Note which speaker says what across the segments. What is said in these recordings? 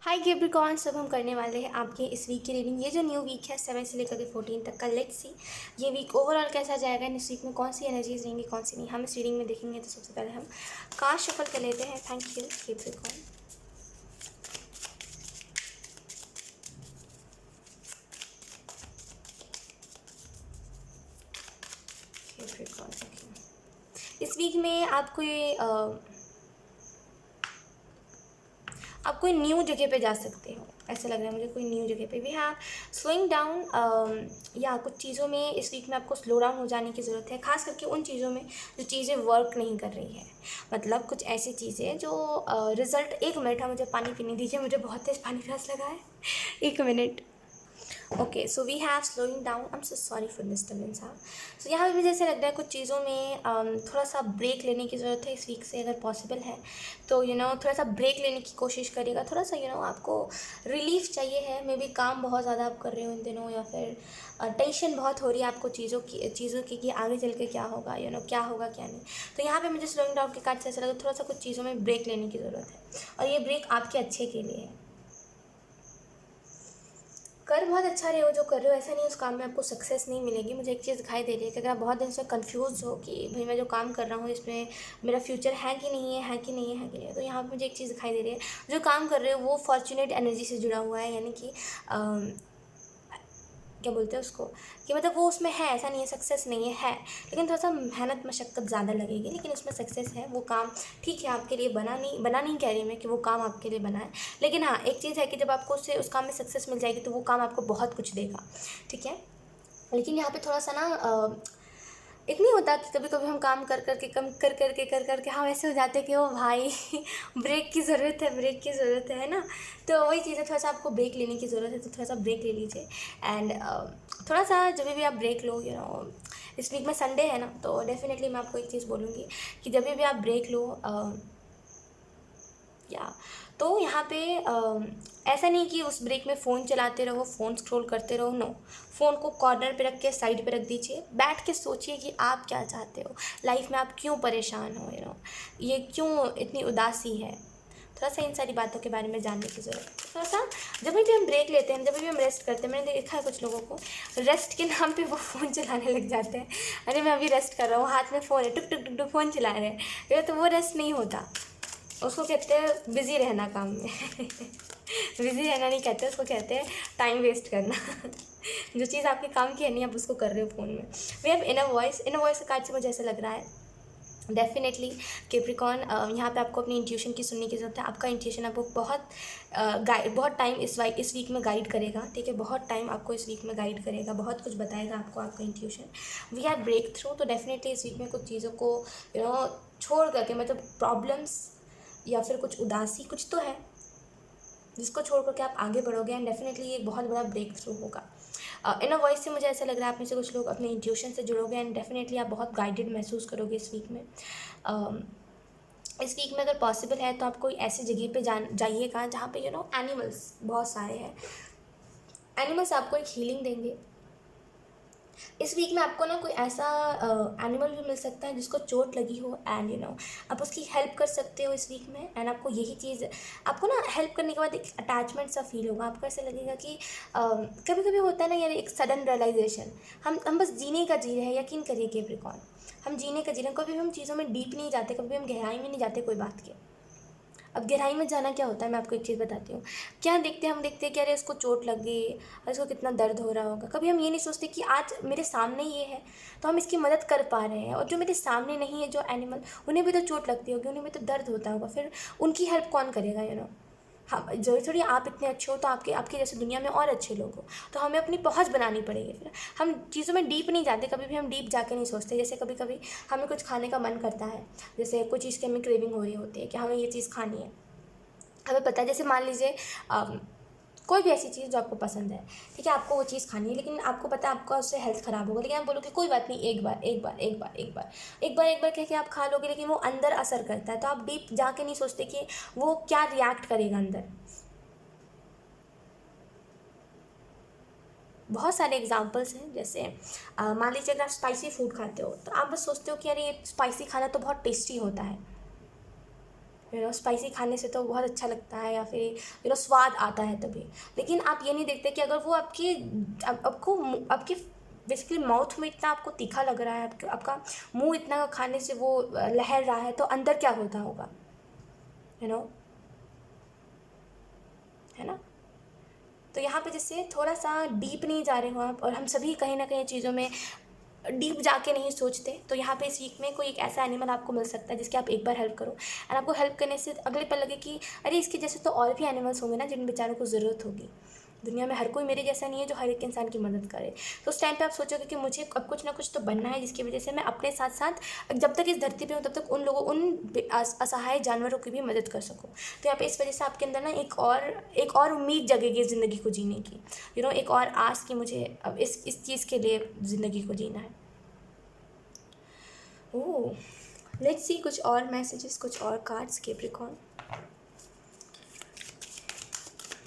Speaker 1: हाय Capricorns, अब हम करने वाले हैं आपके इस वीक की रीडिंग। ये जो न्यू वीक है 7 से लेकर के 14 तक का, लेट्स सी ये वीक ओवरऑल कैसा जाएगा, इस वीक में कौन सी एनर्जीज रहेंगी कौन सी नहीं, हम इस रीडिंग में देखेंगे। तो सबसे पहले हम कार्ड शफल कर लेते हैं। Thank you Capricorn. कैप्रिकॉर्न इस वीक में आप कोई न्यू जगह पे जा सकते हो, ऐसा लग रहा है मुझे। कोई न्यू जगह पे भी हाँ, स्लोइंग डाउन, या कुछ चीज़ों में इस वीक में आपको स्लो डाउन हो जाने की ज़रूरत है, खास करके उन चीज़ों में जो चीज़ें वर्क नहीं कर रही है। मतलब कुछ ऐसी चीज़ें जो रिजल्ट। एक मिनट, हाँ मुझे पानी पीने दीजिए, मुझे बहुत तेज़ पानी प्यास लगा है। एक minute. Okay, so we have slowing down. I am so sorry for disturbance. हाँ, सो यहाँ पे मुझे ऐसा लगता है कुछ चीज़ों में थोड़ा सा ब्रेक लेने की ज़रूरत है इस वीक से, अगर पॉसिबल है तो थोड़ा सा ब्रेक लेने की कोशिश करिएगा। थोड़ा सा आपको रिलीफ चाहिए है। मे बी काम बहुत ज़्यादा आप कर रहे हो इन दिनों, या फिर टेंशन बहुत हो रही है आपको चीज़ों की कि आगे चल के क्या होगा, क्या होगा क्या नहीं। तो यहाँ पे मुझे स्लोइंग डाउन के कार्ड से ऐसा लगा थोड़ा सा कुछ चीज़ों में ब्रेक लेने की ज़रूरत है, और ये ब्रेक आपके अच्छे के लिए है। कर बहुत अच्छा रहे हो जो कर रहे हो, ऐसा नहीं उस काम में आपको सक्सेस नहीं मिलेगी। मुझे एक चीज़ दिखाई दे रही है कि अगर आप बहुत दिन से कंफ्यूज हो कि भाई मैं जो काम कर रहा हूँ इसमें मेरा फ्यूचर है कि नहीं है, है कि नहीं है, है कि नहीं है, तो यहाँ पे मुझे एक चीज़ दिखाई दे रही है। जो काम कर रहे हो वो फॉर्चुनेट एनर्जी से जुड़ा हुआ है, यानी कि क्या बोलते हैं उसको, कि मतलब वो उसमें है, ऐसा नहीं है सक्सेस नहीं है, लेकिन थोड़ा सा मेहनत मशक्क़त ज़्यादा लगेगी, लेकिन उसमें सक्सेस है। वो काम ठीक है आपके लिए, बना नहीं कह रही मैं कि वो काम आपके लिए बना है, लेकिन हाँ एक चीज़ है कि जब आपको उससे उस काम में सक्सेस मिल जाएगी तो वो काम आपको बहुत कुछ देगा। ठीक है, लेकिन यहाँ पे थोड़ा सा ना एक नहीं होता कि कभी कभी हम काम कर करके कम कर करके हम ऐसे हो जाते हैं कि ओ भाई ब्रेक की ज़रूरत है, ब्रेक की ज़रूरत है ना। तो वही चीज़ है, थोड़ा सा आपको ब्रेक लेने की ज़रूरत है, तो थोड़ा सा ब्रेक ले लीजिए। एंड थोड़ा सा जब भी आप ब्रेक लो, इस वीक में संडे है ना, तो डेफिनेटली मैं आपको एक चीज़ बोलूँगी कि जब भी आप ब्रेक लो, या तो यहाँ पे ऐसा नहीं कि उस ब्रेक में फ़ोन चलाते रहो, फ़ोन स्क्रॉल करते रहो, नो। फ़ोन को कॉर्नर पे रख के साइड पे रख दीजिए, बैठ के सोचिए कि आप क्या चाहते हो लाइफ में, आप क्यों परेशान हो, ये क्यों इतनी उदासी है। थोड़ा सा इन सारी बातों के बारे में जानने की ज़रूरत है। थोड़ा सा जब भी हम ब्रेक लेते हैं, जब भी हम रेस्ट करते हैं, मैंने देखा है कुछ लोगों को रेस्ट के नाम पे वो फ़ोन चलाने लग जाते हैं। अरे मैं अभी रेस्ट कर रहा हूँ, हाथ में फ़ोन है, टुक टुक टुक टुक फ़ोन चला रहे हैं, तो वो रेस्ट नहीं होता। उसको कहते हैं बिज़ी रहना काम में। बिज़ी रहना नहीं कहते, उसको कहते हैं टाइम वेस्ट करना। जो चीज़ आपके काम की है नहीं, आप उसको कर रहे हो फ़ोन में। वी हैव इनर वॉइस के कार्ड से मुझे ऐसा लग रहा है डेफिनेटली कैप्रिकॉर्न, यहाँ पे आपको अपनी इंट्यूशन की सुनने की ज़रूरत है। आपका इंट्यूशन आपको बहुत टाइम इस वीक में गाइड करेगा। ठीक है, बहुत टाइम आपको इस वीक में गाइड करेगा, बहुत कुछ बताएगा आपको आपका intuition. We are break through, तो डेफिनेटली इस वीक में कुछ चीज़ों को छोड़ करके, मतलब प्रॉब्लम्स या फिर कुछ उदासी कुछ तो है जिसको छोड़ करके आप आगे बढ़ोगे, एंड डेफिनेटली ये एक बहुत बड़ा ब्रेक थ्रू होगा। इनर वॉइस से मुझे ऐसा लग रहा है आप में से कुछ लोग अपने इंट्यूशन से जुड़ोगे, एंड डेफिनेटली आप बहुत गाइडेड महसूस करोगे इस वीक में। इस वीक में अगर पॉसिबल है तो आप कोई ऐसी जगह पे जाइएगा जहाँ पे एनिमल्स बहुत सारे हैं। एनिमल्स आपको एक हीलिंग देंगे। इस वीक में आपको ना कोई ऐसा एनिमल भी मिल सकता है जिसको चोट लगी हो, एंड आप उसकी हेल्प कर सकते हो इस वीक में। एंड आपको यही चीज़, आपको ना हेल्प करने के बाद एक अटैचमेंट सा फील होगा, आपको ऐसा लगेगा कि कभी कभी होता है ना यार, एक सडन रियलाइजेशन। हम बस जीने का जी रहे हैं, यकीन करिए कैप्रिकॉर्न, हम जीने का जी रहे हैं। कभी भी हम चीज़ों में डीप नहीं जाते, कभी भी हम गहराई में नहीं जाते कोई बात के। अब गहराई में जाना क्या होता है, मैं आपको एक चीज़ बताती हूँ। क्या देखते हैं, हम देखते हैं कि अरे इसको चोट लग गई और इसको कितना दर्द हो रहा होगा। कभी हम ये नहीं सोचते कि आज मेरे सामने ये है तो हम इसकी मदद कर पा रहे हैं, और जो मेरे सामने नहीं है, जो एनिमल, उन्हें भी तो चोट लगती होगी, उन्हें भी तो दर्द होता होगा, फिर उनकी हेल्प कौन करेगा। हाँ, जरूरी थोड़ी आप इतने अच्छे हो तो आपके आपके जैसे दुनिया में और अच्छे लोग हो, तो हमें अपनी पहुंच बनानी पड़ेगी। फिर हम चीज़ों में डीप नहीं जाते, कभी भी हम डीप जाके नहीं सोचते। जैसे कभी कभी हमें कुछ खाने का मन करता है, जैसे कोई चीज़ की हमें क्रेविंग हो रही होती है कि हमें ये चीज़ खानी है, हमें पता है, जैसे मान लीजिए कोई भी ऐसी चीज़ जो आपको पसंद है, ठीक है, आपको वो चीज़ खानी है, लेकिन आपको पता है आपका उससे हेल्थ ख़राब होगा, लेकिन आप बोलोगे कोई बात नहीं, एक बार एक बार एक बार एक बार एक बार कह के आप खा लोगे, लेकिन वो अंदर असर करता है, तो आप डीप जाके नहीं सोचते कि वो क्या रिएक्ट करेगा अंदर। बहुत सारे एग्जाम्पल्स हैं, जैसे मान लीजिए अगर आप स्पाइसी फूड खाते हो तो आप बस सोचते हो कि अरे ये स्पाइसी खाना तो बहुत टेस्टी होता है, स्पाइसी खाने से तो बहुत अच्छा लगता है, या फिर स्वाद आता है तभी। लेकिन आप ये नहीं देखते कि अगर वो आपके बेसिकली माउथ में इतना आपको तीखा लग रहा है, आपका मुंह इतना खाने से वो लहर रहा है, तो अंदर क्या होता होगा, यू नो है ना। तो यहाँ पे जैसे थोड़ा सा डीप नहीं जा रहे हो आप, और हम सभी कहीं ना कहीं चीज़ों में डीप जाके नहीं सोचते। तो यहाँ पे इस वीक में कोई एक ऐसा एनिमल आपको मिल सकता है जिसकी आप एक बार हेल्प करो, एंड आपको हेल्प करने से अगले पल लगे कि अरे इसके जैसे तो और भी एनिमल्स होंगे ना जिन बेचारों को ज़रूरत होगी। दुनिया में हर कोई मेरे जैसा नहीं है जो हर एक इंसान की मदद करे। तो उस टाइम पे आप सोचोगे कि मुझे अब कुछ ना कुछ तो बनना है जिसकी वजह से मैं अपने साथ साथ जब तक इस धरती पे हूँ तब तक असहाय जानवरों की भी मदद कर सकूँ। तो यहाँ पे इस वजह से आपके अंदर ना एक और उम्मीद जगेगी ज़िंदगी को जीने की, एक और आस कि मुझे अब इस चीज़ के लिए ज़िंदगी को जीना है। ओह, लेट्स सी कुछ और मैसेजेस, कुछ और cards. Capricorn,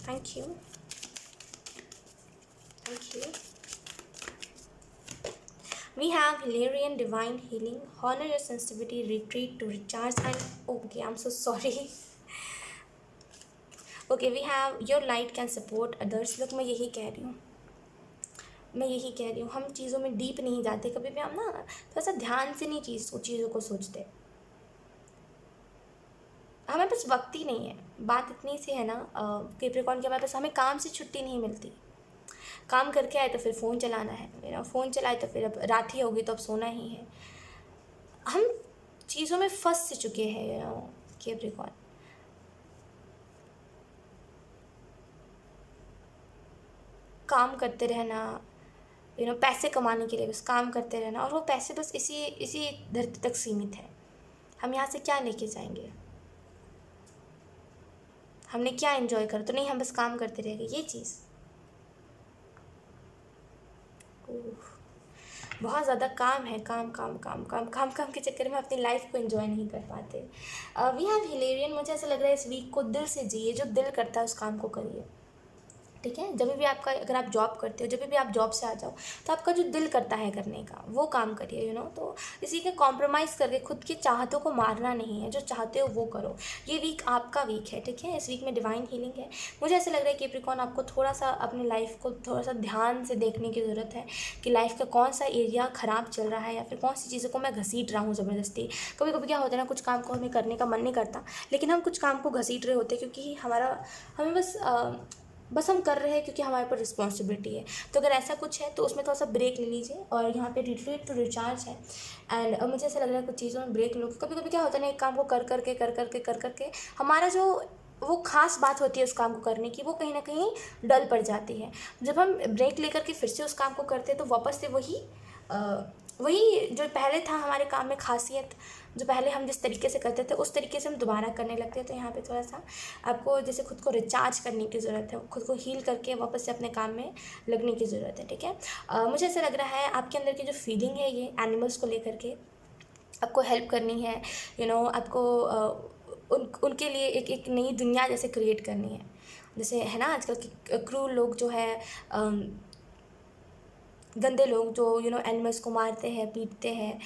Speaker 1: thank you, thank you. We have Hilarion Divine Healing, honor your sensitivity, retreat to recharge, and okay, I'm so sorry. Okay, we have your light can support others. Look, मैं यही कह रही हूँ, हम चीज़ों में deep नहीं जाते कभी भी। हम ना थोड़ा सा ध्यान से नहीं चीज़ों को सोचते, हमें पास वक्त ही नहीं है। बात इतनी सी है ना कैप्रिकॉर्न के, हमारे पास हमें काम से छुट्टी नहीं मिलती। काम करके आए तो फिर फ़ोन चलाना है, फ़ोन चलाए तो फिर अब रात ही होगी तो अब सोना ही है। हम चीज़ों में फंस चुके हैं कैप्रिकॉर्न। काम करते रहना, पैसे कमाने के लिए बस काम करते रहना, और वो पैसे बस इसी धरती तक सीमित है। हम यहाँ से क्या लेके जाएंगे, हमने क्या एंजॉय करा, तो नहीं हम बस काम करते रहेंगे। ये चीज़ बहुत ज़्यादा काम है, काम काम काम काम काम काम के चक्कर में अपनी लाइफ को एंजॉय नहीं कर पाते। वी हैव हिलेरियन, मुझे ऐसा लग रहा है इस वीक को दिल से जिए, जो दिल करता है उस काम को करिए, ठीक है। जब भी आपका, अगर आप जॉब करते हो, जब भी आप जॉब से आ जाओ तो आपका जो दिल करता है करने का वो काम करिए, तो इसी के कॉम्प्रोमाइज़ करके खुद की चाहतों को मारना नहीं है, जो चाहते हो वो करो। ये वीक आपका वीक है, ठीक है। इस वीक में डिवाइन हीलिंग है। मुझे ऐसा लग रहा है कैप्रिकॉर्न, आपको थोड़ा सा अपनी लाइफ को थोड़ा सा ध्यान से देखने की ज़रूरत है कि लाइफ का कौन सा एरिया ख़राब चल रहा है, या फिर कौन सी चीज़ों को मैं घसीट रहा हूँ ज़बरदस्ती। कभी कभी क्या होता है ना, कुछ काम को हमें करने का मन नहीं करता, लेकिन हम कुछ काम को घसीट रहे होते हैं क्योंकि हमें बस हम कर रहे हैं क्योंकि हमारे ऊपर रिस्पॉन्सिबिलिटी है। तो अगर ऐसा कुछ है तो उसमें थोड़ा सा ब्रेक ले लीजिए, और यहाँ पे रिट्रीट टू रिचार्ज है। एंड मुझे ऐसा लग रहा है कुछ चीज़ों में ब्रेक लो। कभी कभी क्या होता है ना, एक काम को कर करके हमारा जो वो खास बात होती है उस काम को करने की, वो कहीं ना कहीं डल पड़ जाती है। जब हम ब्रेक लेकर के फिर से उस काम को करते हैं तो वापस से वही जो पहले था हमारे काम में खासियत, जो पहले हम जिस तरीके से करते थे उस तरीके से हम दोबारा करने लगते हैं। तो यहाँ पे थोड़ा सा आपको जैसे खुद को रिचार्ज करने की ज़रूरत है, खुद को हील करके वापस से अपने काम में लगने की ज़रूरत है, ठीक है। मुझे ऐसा लग रहा है आपके अंदर की जो फीलिंग है ये एनिमल्स को लेकर के, आपको हेल्प करनी है, आपको उनके लिए एक नई दुनिया जैसे क्रिएट करनी है। जैसे है ना आजकल के क्रूर लोग जो है, गंदे लोग जो एनिमल्स को मारते हैं, पीटते हैं।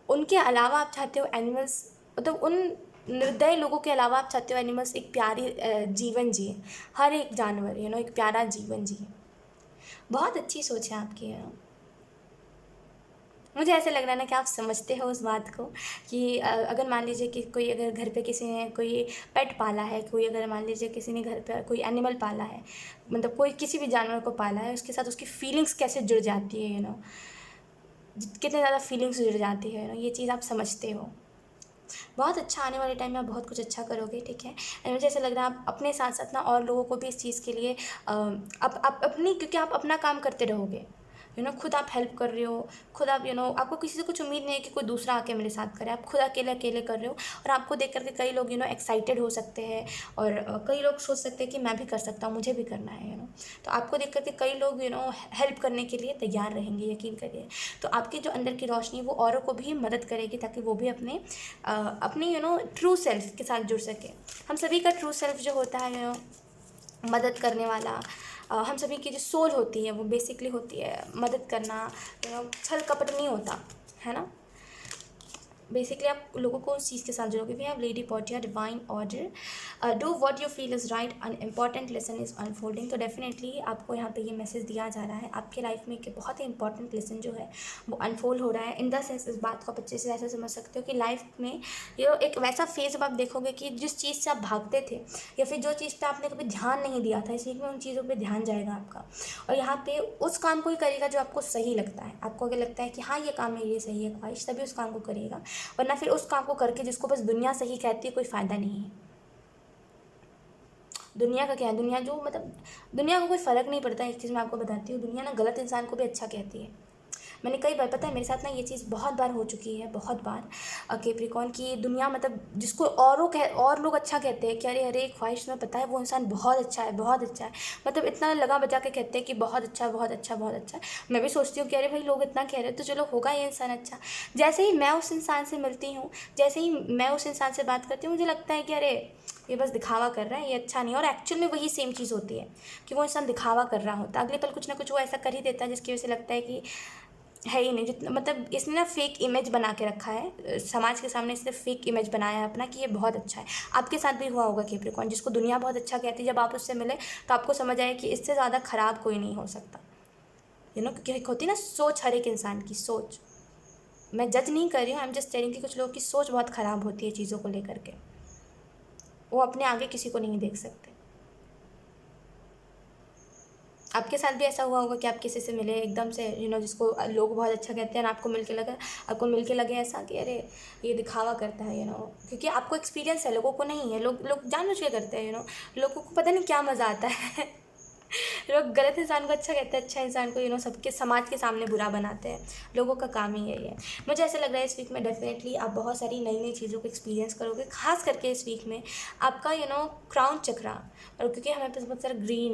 Speaker 1: उनके अलावा आप चाहते हो एनिमल्स, मतलब उन निर्दयी लोगों के अलावा आप चाहते हो एनिमल्स एक प्यारी जीवन जिए, हर एक जानवर एक प्यारा जीवन जिए। बहुत अच्छी सोच है आपकी। मुझे ऐसा लग रहा है ना कि आप समझते हो उस बात को कि अगर मान लीजिए कि कोई, अगर घर पे किसी ने कोई पेट पाला है, कोई अगर मान लीजिए किसी ने घर पे कोई एनिमल पाला है, मतलब कोई किसी भी जानवर को पाला है, उसके साथ उसकी फीलिंग्स कैसे जुड़ जाती है, कितने ज़्यादा फीलिंग्स जुड़ जाती है, ये चीज़ आप समझते हो। बहुत अच्छा, आने वाले टाइम में आप बहुत कुछ अच्छा करोगे, ठीक है। एंड मुझे ऐसा लग रहा है आप अपने साथ साथ ना और लोगों को भी इस चीज़ के लिए क्योंकि आप अपना काम करते रहोगे, खुद आप हेल्प कर रहे हो, खुद आप आपको किसी से कुछ उम्मीद नहीं है कि कोई दूसरा आके मेरे साथ करे, आप खुद अकेले अकेले कर रहे हो। और आपको देख करके कई लोग एक्साइटेड हो सकते हैं, और कई लोग सोच सकते हैं कि मैं भी कर सकता हूँ, मुझे भी करना है, तो आपको देख करके कई लोग हेल्प करने के लिए तैयार रहेंगे, यकीन करिए। तो आपकी जो अंदर की रोशनी वो औरों को भी मदद करेगी, ताकि वो भी अपनी ट्रू सेल्फ के साथ जुड़ सके। हम सभी का ट्रू सेल्फ जो होता है मदद करने वाला, हम सभी की जो सोल होती है वो बेसिकली होती है मदद करना, छल कपट नहीं होता है ना। बेसिकली आप लोगों को उस चीज़ के साथ जोड़ोगे। We have lady potia divine order, do what you feel is right, an important lesson is unfolding. तो डेफिनेटली आपको यहाँ पे ये मैसेज दिया जा रहा है आपके लाइफ में कि बहुत ही इंपॉर्टेंट लेसन जो है वो अनफोल्ड हो रहा है। इन द सेंस इस बात को आप अच्छे से ऐसे समझ सकते हो कि लाइफ में ये एक वैसा फेज अब आप देखोगे कि जिस चीज़ से आप भागते थे या फिर जो चीज़ पर आपने कभी ध्यान नहीं दिया था, इस वीक में उन चीज़ों पर ध्यान जाएगा आपका, और यहाँ पे उस काम को ही करेगा जो आपको सही लगता है। आपको अगर लगता है कि हाँ ये काम मेरे लिए सही है, ख्वाहिश, तभी उस काम को करेगा, वरना फिर उस काम को करके जिसको बस दुनिया सही कहती है कोई फ़ायदा नहीं है। दुनिया का क्या है, दुनिया जो मतलब दुनिया को कोई फ़र्क नहीं पड़ता। एक चीज़ मैं आपको बताती हूँ, दुनिया ना गलत इंसान को भी अच्छा कहती है। मैंने कई बार, पता है मेरे साथ ना ये चीज़ बहुत बार हो चुकी है, बहुत बार। कैप्रिकॉर्न की दुनिया मतलब जिसको और लोग अच्छा कहते हैं कि अरे अरे ख्वाहिश में पता है वो इंसान बहुत अच्छा है, बहुत अच्छा है, मतलब इतना लगा बचा के कहते हैं कि बहुत अच्छा, बहुत अच्छा, बहुत अच्छा। मैं भी सोचती हूँ कि अरे भाई लोग इतना कह रहे हैं तो चलो होगा ये इंसान अच्छा। जैसे ही मैं उस इंसान से मिलती हूँ, जैसे ही मैं उस इंसान से बात करती हूँ, मुझे लगता है कि अरे ये बस दिखावा कर रहा है, ये अच्छा नहीं। और एक्चुअल में वही सेम चीज़ होती है कि वो इंसान दिखावा कर रहा होता है, अगले पल कुछ ना कुछ वो ऐसा कर ही देता है जिसकी वजह से लगता है कि है ही नहीं। जितना मतलब इसने ना फेक इमेज बना के रखा है समाज के सामने, इसने फेक इमेज बनाया है अपना कि ये बहुत अच्छा है। आपके साथ भी हुआ होगा कैप्रिकॉर्न, जिसको दुनिया बहुत अच्छा कहती है, जब आप उससे मिले तो आपको समझ आया कि इससे ज़्यादा ख़राब कोई नहीं हो सकता। क्योंकि होती ना सोच, हर एक इंसान की सोच। मैं जज नहीं कर रही हूँ, आई एम जस्ट टेलिंग कि कुछ लोगों की सोच बहुत ख़राब होती है चीज़ों को लेकर के, वो अपने आगे किसी को नहीं देख सकते। आपके साथ भी ऐसा हुआ होगा कि आप किसी से मिले एकदम से, जिसको लोग बहुत अच्छा कहते हैं, और आपको मिल के लगे ऐसा कि अरे ये दिखावा करता है, क्योंकि आपको एक्सपीरियंस है, लोगों को नहीं है। लोग जानबूझ के करते हैं, लोगों को पता नहीं क्या मज़ा आता है। लोग गलत इंसान को अच्छा कहते हैं, अच्छा इंसान को सबके समाज के सामने बुरा बनाते हैं। लोगों का काम ही यही है। मुझे ऐसा लग रहा है इस वीक में डेफिनेटली आप बहुत सारी नई नई चीज़ों को एक्सपीरियंस करोगे, खास करके इस वीक में आपका क्राउन चक्रा, और क्योंकि हमारे पास बहुत सारा ग्रीन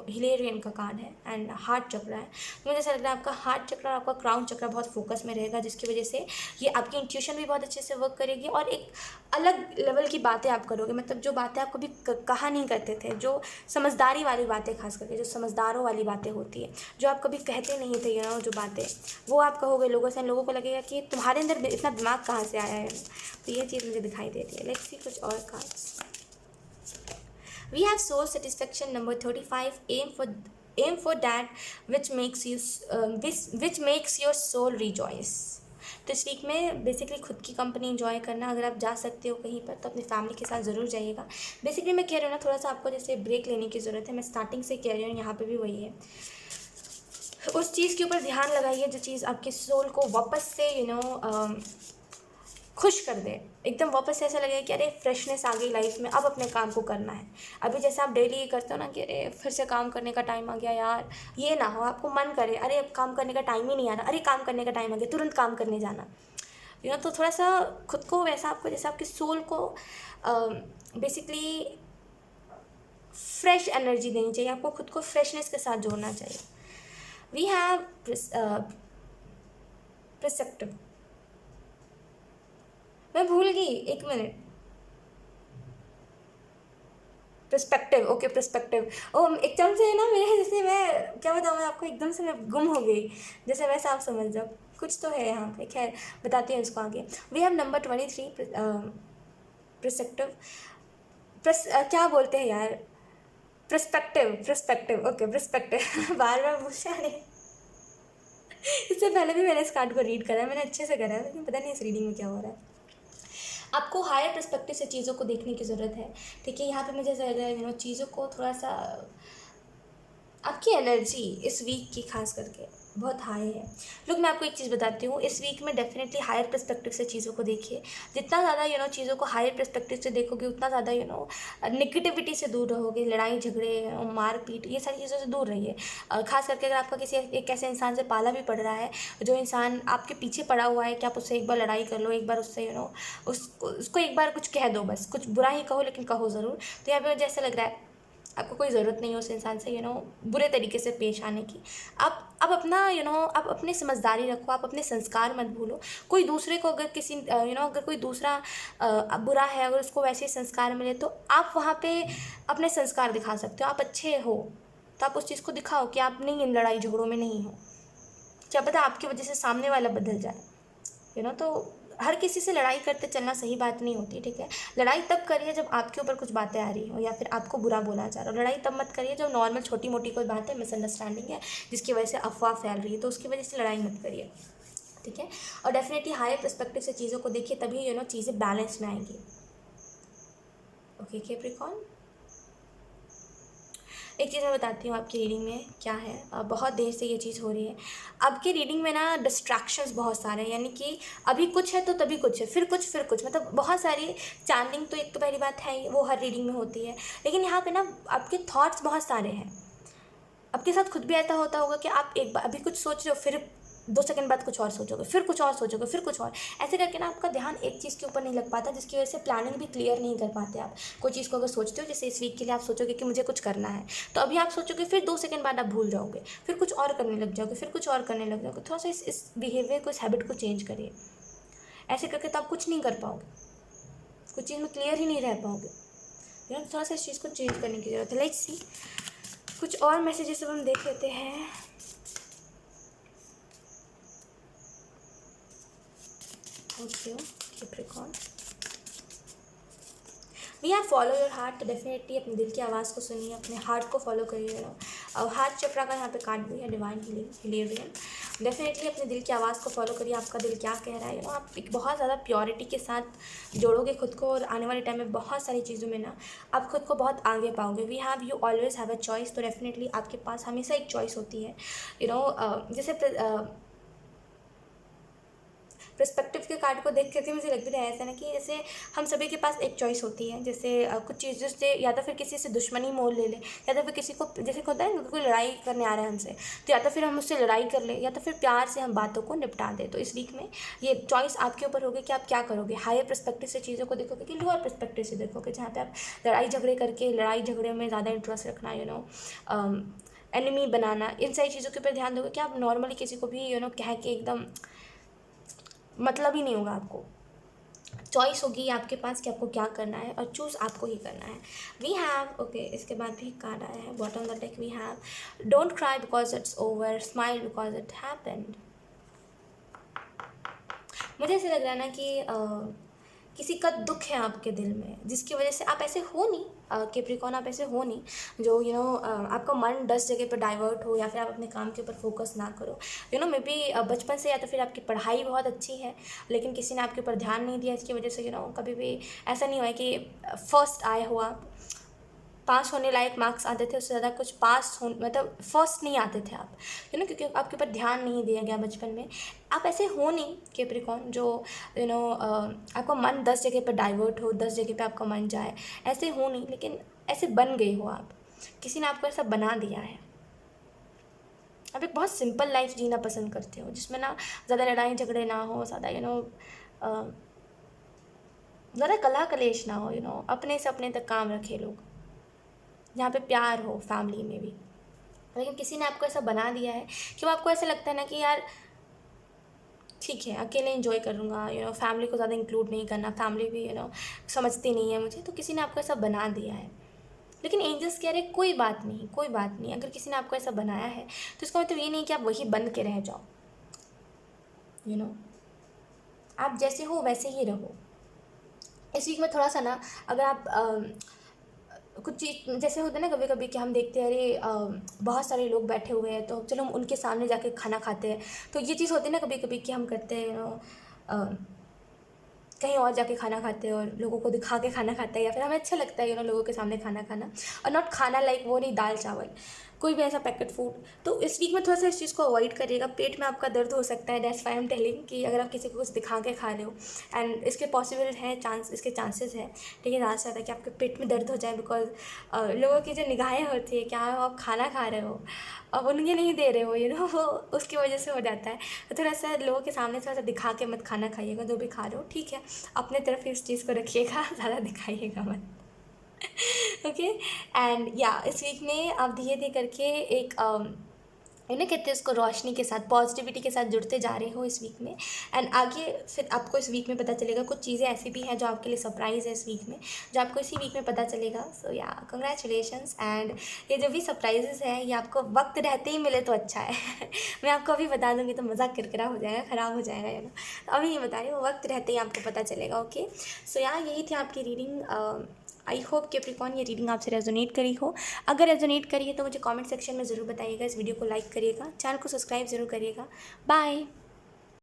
Speaker 1: हिलेरियन का कार्ड है एंड हार्ट चक्रा है, तो मुझे ऐसा लग रहा है आपका हार्ट चक्रा और आपका क्राउन चक्रा बहुत फोकस में रहेगा, जिसकी वजह से ये आपकी इंट्यूशन भी बहुत अच्छे से वर्क करेगी और एक अलग लेवल की बातें आप करोगे। मतलब जो बातें आप कभी कहा नहीं करते थे, जो समझदारी वाली बातें, खास करके जो समझदारों वाली बातें होती है, जो आप कभी कहते नहीं थे, जो बातें वो आप कहोगे लोगों से, लोगों को लगेगा कि तुम्हारे अंदर इतना दिमाग कहाँ से आया है। तो ये चीज़ मुझे दिखाई देती है। लेट्स सी कुछ और cards. We have soul satisfaction number 35. Aim for that which makes your soul rejoice. तो इस वीक में बेसिकली खुद की कंपनी इंजॉय करना, अगर आप जा सकते हो कहीं पर तो अपनी फैमिली के साथ ज़रूर जाइएगा। बेसिकली मैं कह रही हूँ ना, थोड़ा सा आपको जैसे ब्रेक लेने की ज़रूरत है। मैं स्टार्टिंग से कह रही हूँ, यहाँ पे भी वही है। उस चीज़ के ऊपर ध्यान लगाइए जो चीज़ आपके सोल को वापस से खुश कर दे, एकदम वापस से ऐसा लगे कि अरे फ्रेशनेस आ गई लाइफ में, अब अपने काम को करना है। अभी जैसे आप डेली ये करते हो ना कि अरे फिर से काम करने का टाइम आ गया यार, ये ना हो आपको मन करे अरे अब काम करने का टाइम ही नहीं आ रहा, अरे काम करने का टाइम आ गया, तुरंत काम करने जाना। तो थोड़ा सा खुद को वैसा आपको जैसे आपके सोल को बेसिकली फ्रेश एनर्जी देनी चाहिए, आपको खुद को फ्रेशनेस के साथ जोड़ना चाहिए। वी हैव प्रिसेप्टिव, मैं भूल गई, एक मिनट। Perspective, okay perspective. ओ एकदम से ना मेरे, जैसे मैं क्या बताऊँ, मैं आपको एकदम से मैं गुम हो गई, जैसे वैसा आप समझ जाओ कुछ तो है यहाँ पे। खैर बताती हूँ इसको आगे। वी हैव नंबर 23 पर्सपेक्टिव, क्या बोलते हैं यार, पर्सपेक्टिव, ओके पर्सपेक्टिव। बार बार पूछा नहीं। इससे पहले भी मैंने इस कार्ड को रीड करा है, मैंने अच्छे से करा है, लेकिन पता नहीं इस रीडिंग में क्या हो रहा है। आपको हायर पर्सपेक्टिव से चीज़ों को देखने की ज़रूरत है। ठीक है, यहाँ पे मुझे ऐसा लग रहा है चीज़ों को थोड़ा सा, आपकी एनर्जी इस वीक की खास करके बहुत हाई है। लोग मैं आपको एक चीज़ बताती हूँ, इस वीक में डेफिनेटली हायर पर्सपेक्टिव से चीज़ों को देखिए। जितना ज़्यादा चीज़ों को हायर पर्सपेक्टिव से देखोगे, उतना ज़्यादा नेगेटिविटी से दूर रहोगे, लड़ाई झगड़े मारपीट ये सारी चीज़ों से दूर रहिए। खास करके अगर आपका किसी एक ऐसे इंसान से पाला भी पड़ रहा है, जो इंसान आपके पीछे पड़ा हुआ है, कि आप उससे एक बार लड़ाई कर लो, एक बार उससे उसको एक बार कुछ कह दो, बस कुछ बुरा ही कहो लेकिन कहो ज़रूर। तो यहाँ पे मुझे ऐसा लग रहा है आपको कोई ज़रूरत नहीं है उस इंसान से बुरे तरीके से पेश आने की। आप अपना आप अपनी समझदारी रखो, आप अपने संस्कार मत भूलो। कोई दूसरे को अगर किसी अगर कोई दूसरा बुरा है, अगर उसको वैसे संस्कार मिले तो आप वहाँ पे अपने संस्कार दिखा सकते हो। आप अच्छे हो तो आप उस चीज़ को दिखाओ कि आप नहीं इन लड़ाई झगड़ों में नहीं हो। क्या पता आपकी वजह से सामने वाला बदल जाए, तो हर किसी से लड़ाई करते चलना सही बात नहीं होती, ठीक है। लड़ाई तब करिए जब आपके ऊपर कुछ बातें आ रही हो या फिर आपको बुरा बोला जा रहा हो। लड़ाई तब मत करिए जब नॉर्मल छोटी मोटी कोई बात है, मिसअंडरस्टैंडिंग है, जिसकी वजह से अफवाह फैल रही है, तो उसकी वजह से लड़ाई मत करिए, ठीक है। और डेफिनेटली हायर पर्सपेक्टिव से चीज़ों को देखिए, तभी चीज़ें बैलेंस में आएंगी। ओके कैप्रिकॉर्न, एक चीज़ मैं बताती हूँ आपकी रीडिंग में क्या है। बहुत देर से ये चीज़ हो रही है आपकी रीडिंग में ना, डिस्ट्रैक्शंस बहुत सारे हैं, यानी कि अभी कुछ है तो तभी कुछ है, फिर कुछ, मतलब बहुत सारी चैनलिंग। तो एक तो पहली बात है वो हर रीडिंग में होती है, लेकिन यहाँ पे ना आपके थॉट्स बहुत सारे हैं। आपके साथ खुद भी ऐसा होता होगा कि आप एक बार अभी कुछ सोच रहे हो, फिर 2 सेकंड बाद कुछ और सोचोगे, फिर कुछ और सोचोगे, फिर कुछ और, ऐसे करके ना आपका ध्यान एक चीज़ के ऊपर नहीं लग पाता, जिसकी वजह से प्लानिंग भी क्लियर नहीं कर पाते आप। कोई चीज़ को अगर सोचते हो, जैसे इस वीक के लिए आप सोचोगे कि मुझे कुछ करना है, तो अभी आप सोचोगे, फिर 2 सेकंड बाद आप भूल जाओगे, फिर कुछ और करने लग जाओगे, फिर कुछ और करने लग जाओगे। थोड़ा सा इस बिहेवियर को, इस हैबिट को चेंज करिए। ऐसे करके तो आप कुछ नहीं कर पाओगे, कुछ चीज़ में क्लियर ही नहीं रह पाओगे। थोड़ा सा इस चीज़ को चेंज करने की ज़रूरत है। लेट्स सी, कुछ और मैसेजेस अब हम देख लेते हैं। ओके कैप्रिकॉर्न, भैया फॉलो योर हार्ट। डेफिनेटली अपने दिल की आवाज़ को सुनिए, अपने हार्ट को फॉलो करिए। और हार्ट चक्रा का यहाँ पे कार्ड भी है, डिवाइन हिलेरियन। डेफिनेटली अपने दिल की आवाज़ को फॉलो करिए, आपका दिल क्या कह रहा है। आप एक बहुत ज़्यादा प्योरिटी के साथ जोड़ोगे खुद को, और आने वाले टाइम में बहुत सारी चीज़ों में ना आप खुद को बहुत आगे पाओगे। We have, you always have a choice. तो डेफिनेटली आपके पास हमेशा एक चॉइस होती है। जैसे पर्सपेक्टिव के कार्ड को देख करके मुझे लग भी रहा है ऐसा ना, कि जैसे हम सभी के पास एक चॉइस होती है। जैसे कुछ चीज़ों से या तो फिर किसी से दुश्मनी मोल ले ले, या तो फिर किसी को, जैसे होता है ना, कोई लड़ाई करने आ रहा है हमसे, तो या तो फिर हम उससे लड़ाई कर ले, या तो फिर प्यार से हम बातों को निपटा दें। तो इस वीक में ये चॉइस आपके ऊपर होगी कि आप क्या करोगे। हायर पर्सपेक्टिव से चीज़ों को देखोगे कि लोअर पर्सपेक्टिव से देखोगे, जहाँ पे आप लड़ाई झगड़े में ज़्यादा इंटरेस्ट रखना, एनिमी बनाना, इन सारी चीज़ों के ऊपर ध्यान दोगे कि आप नॉर्मली किसी को भी कह के एकदम मतलब ही नहीं होगा। आपको चॉइस होगी आपके पास कि आपको क्या करना है, और चूज़ आपको ही करना है। वी हैव, ओके, इसके बाद भी कार्ड आया है bottom of the deck. We have don't cry because it's over, smile because it happened. मुझे ऐसे लग रहा है ना कि किसी का दुख है आपके दिल में, जिसकी वजह से आप ऐसे हो नहीं, कैप्रिकॉर्न, आप ऐसे हो नहीं जो आपका मन 10 जगह पर डाइवर्ट हो, या फिर आप अपने काम के ऊपर फोकस ना करो। मे बी बचपन से या तो फिर आपकी पढ़ाई बहुत अच्छी है, लेकिन किसी ने आपके ऊपर ध्यान नहीं दिया, इसकी वजह से कभी भी ऐसा नहीं हुआ है कि फर्स्ट आए हो आप, पास होने लायक मार्क्स आते थे, उससे ज़्यादा कुछ पास हो, मतलब फर्स्ट नहीं आते थे आप, क्योंकि आपके ऊपर ध्यान नहीं दिया गया बचपन में। आप ऐसे हो नहीं कैप्रिकॉर्न जो आपका मन 10 जगह पर डाइवर्ट हो, 10 जगह पे आपका मन जाए, ऐसे हो नहीं, लेकिन ऐसे बन गए हो आप, किसी ने आपको ऐसा बना दिया है। आप एक बहुत सिंपल लाइफ जीना पसंद करते हो, जिसमें ना ज़्यादा लड़ाई झगड़े ना हो, ज़्यादा ज़्यादा कलह कलेश ना हो, अपने से अपने तक काम रखे लोग, जहाँ पे प्यार हो फैमिली में भी। लेकिन किसी ने आपको ऐसा बना दिया है कि वो आपको ऐसा लगता है ना कि यार ठीक है, अकेले एंजॉय करूँगा, फैमिली को ज़्यादा इंक्लूड नहीं करना, फैमिली भी समझती नहीं है मुझे, तो किसी ने आपको ऐसा बना दिया है। लेकिन एंजल्स कह रहे कोई बात नहीं, कोई बात नहीं। अगर किसी ने आपको ऐसा बनाया है तो इसका मतलब ये नहीं कि आप वही बन के रह जाओ। आप जैसे हो वैसे ही रहो। इस वीक में थोड़ा सा ना, अगर आप कुछ चीज़ जैसे होता है ना कभी कभी कि हम देखते हैं, अरे बहुत सारे लोग बैठे हुए हैं, तो चलो हम उनके सामने जाके खाना खाते हैं। तो ये चीज़ होती है ना कभी कभी कि हम करते हैं, कहीं और जाके खाना खाते हैं और लोगों को दिखा के खाना खाते हैं, या फिर हमें अच्छा लगता है लोगों के सामने खाना खाना, और नॉट खाना लाइक वो नहीं, दाल चावल, कोई भी ऐसा पैकेट फूड। तो इस वीक में थोड़ा सा इस चीज़ को अवॉइड करिएगा। पेट में आपका दर्द हो सकता है, that's why I am telling कि अगर आप किसी को कुछ दिखा के खा रहे हो, एंड इसके पॉसिबल है इसके चांसेस है, ठीक है, ज़्यादा से ज़्यादा कि आपके पेट में दर्द हो जाए, बिकॉज लोगों की जो निगाहें होती है, क्या आप खाना खा रहे हो, अब उन्हें नहीं दे रहे हो, वो उसकी वजह से हो जाता है। तो थोड़ा सा लोगों के सामने थोड़ा सा दिखा के मत खाना खाइएगा, जो भी खा रहे हो, ठीक है, अपने तरफ इस चीज़ को रखिएगा, ज़्यादा दिखाइएगा मत। ओके, एंड या इस वीक में आप धीरे धीरे करके एक इन्हें कहते हैं उसको रोशनी के साथ, पॉजिटिविटी के साथ जुड़ते जा रहे हो इस वीक में। एंड आगे फिर आपको इस वीक में पता चलेगा, कुछ चीज़ें ऐसी भी हैं जो आपके लिए सरप्राइज़ है इस वीक में, जो आपको इसी वीक में पता चलेगा। सो या कंग्रेचुलेशंस। एंड ये जो भी सरप्राइजेज़ हैं ये आपको वक्त रहते ही मिले तो अच्छा है मैं आपको अभी बता दूँगी तो मज़ाक किरकिरा हो जाएगा, ख़राब हो जाएगा है ना। तो अभी नहीं बता रही हूँ, वक्त रहते ही आपको पता चलेगा। ओके, सो या यही थी आपकी रीडिंग। आई होप कैप्रिकॉर्न ये रीडिंग आपसे रेजोनेट करी हो। अगर रेजोनेट करी है तो मुझे कमेंट सेक्शन में ज़रूर बताइएगा, इस वीडियो को लाइक करिएगा, चैनल को सब्सक्राइब ज़रूर करिएगा। बाय।